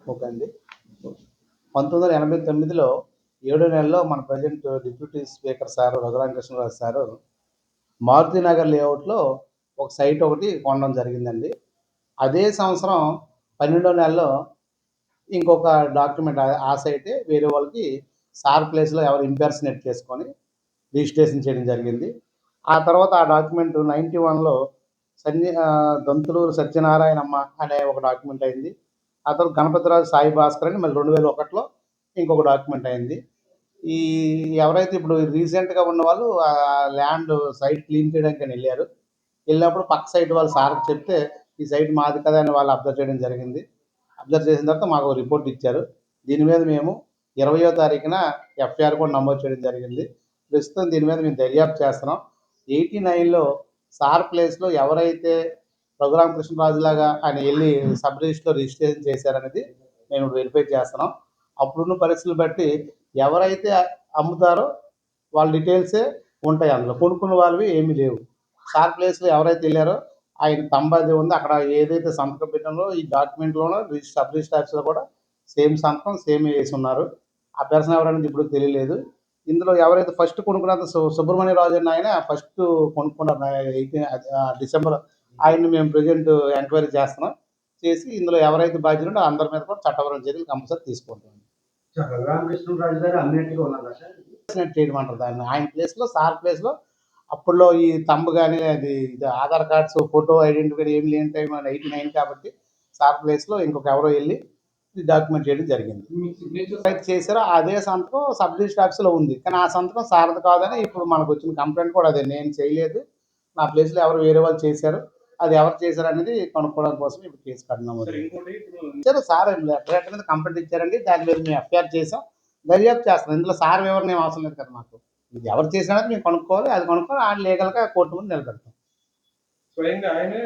Okay అండి. 1989లో 7 నెలలో మన present deputy speaker sir Raghuramakrishnaraju sir Marutinagar లేఅవుట్‌లో ఒక సైట్ ఒకటి కొనడం జరిగిందండి. అదే సంవత్సరం 12 నెలలో ఇంకొక డాక్యుమెంట్ ఆ సైటే వేరే వాళ్ళకి సార్ ప్లేస్‌లో ఎవరో ఇంపర్సనేట్ చేసుకొని రిజిస్ట్రేషన్ చేయడం జరిగింది. ఆ తర్వాత ఆ డాక్యుమెంట్ 91లో దొంతులూరు సత్యనారాయణమ్మ అనే ఒక డాక్యుమెంట్ అయింది. ఆ తర్వాత గణపతిరాజు సాయి భాస్కర్ అని మళ్ళీ 2001లో ఇంకొక డాక్యుమెంట్ అయింది. ఈ ఎవరైతే ఇప్పుడు రీసెంట్‌గా ఉన్నవాళ్ళు ల్యాండ్ సైట్ క్లీన్ చేయడానికని ఎళ్లారు. వెళ్ళినప్పుడు పక్క సైట్ వాళ్ళు సార్‌కి చెప్తే, ఈ సైట్ మాది కదా అని వాళ్ళు అబ్జర్వ్ చేయడం జరిగింది. అబ్జర్వ్ చేసిన తర్వాత మాకు రిపోర్ట్ ఇచ్చారు. దీని మీద మేము 20వ తారీఖున ఎఫ్ఐఆర్ కూడా నమోదు చేయడం జరిగింది. ప్రస్తుతం దీని మీద మేము దర్యాప్తు చేస్తున్నాం. 89లో సార్ ప్లేస్‌లో ఎవరైతే రఘురామకృష్ణరాజులాగా ఆయన ఎళ్లి సబ్ రిజిస్ట్రీలో రిజిస్ట్రేషన్ చేశారనేది మేము వెరిఫై చేస్తున్నాం. అప్పుడున్న పరిస్థితులు బట్టి ఎవరైతే అమ్ముతారో వాళ్ళ డీటెయిల్సే ఉంటాయి అందులో. కొనుక్కున్న వాళ్ళవి ఏమీ లేవు. సార్ ప్లేస్‌లో ఎవరైతే ఎళ్లారో ఆయన తంబ్ అది ఉంది. అక్కడ ఏదైతే సంతకం పెట్టారో ఈ డాక్యుమెంట్‌లోనో సబ్ రిజిస్టర్ ఆఫీస్‌లో కూడా సేమ్ సంతకం సేమ్ ఏసున్నారు. ఆ పర్సన్ ఎవరనేది ఇప్పటికి తెలియలేదు. ఇందులో ఎవరైతే ఫస్ట్ కొనుక్కున్నారో సుబ్రహ్మణ్యరాజు అనే ఆయన ఫస్ట్ కొనుక్కున్నారు. డిసెంబర్ ఆయన్ని మేము ప్రెజెంట్ ఎంక్వైరీ చేస్తున్నాం. చేసి ఇందులో ఎవరైతే బాధ్యులుంటే అందరి మీద కూడా చట్టపరమైన చర్యలు కంపల్సరీ తీసుకుంటాం. రఘురామకృష్ణరాజు గారు అన్నట్టుగా ఉన్నారా సార్? చేయమంటారు దాన్ని. ఆయన ప్లేస్‌లో సార్ ప్లేస్‌లో అప్పట్లో ఈ థంబ్ గాని ఇది ఆధార్ కార్డ్స్, ఫోటో ఐడెంటిఫైర్ ఏమి లేని టైం 89 కాబట్టి సార్ ప్లేస్‌లో ఇంకొక ఎవరో ఎళ్లి ఈ డాక్యుమెంట్ చేయడం జరిగింది. అయితే చేశారో అదే సంతకం సబ్ రిజిస్టర్ ఆఫీస్‌లో ఉంది. కానీ ఆ సంతకం సార్‌ది కాదని ఇప్పుడు మనకొచ్చిన కంప్లెయింట్ కూడా అదే. నేను చేయలేదు. నా ప్లేస్‌లో ఎవరో వేరే వాళ్ళు చేశారు. అది ఎవరు చేశారనేది కనుక్కోవడం కోసం ఇప్పుడు కేసు కట్టినాము. ఇచ్చారు సార్ లెటర్ మీద కంప్లెయింట్ ఇచ్చారండి. దాని మీద మేము ఎఫ్ఐఆర్ చేసాం. దర్యాప్తు చేస్తున్నాం. ఇందులో సార్ వివరణ ఏం అవసరం లేదు కదా మాకు. ఇది ఎవరు చేసినారో మేము కనుక్కోవాలి. అది కనుక్కొని లీగల్‌గా కోర్టు ముందు నిలబెడతాం. స్వయంగా ఆయనే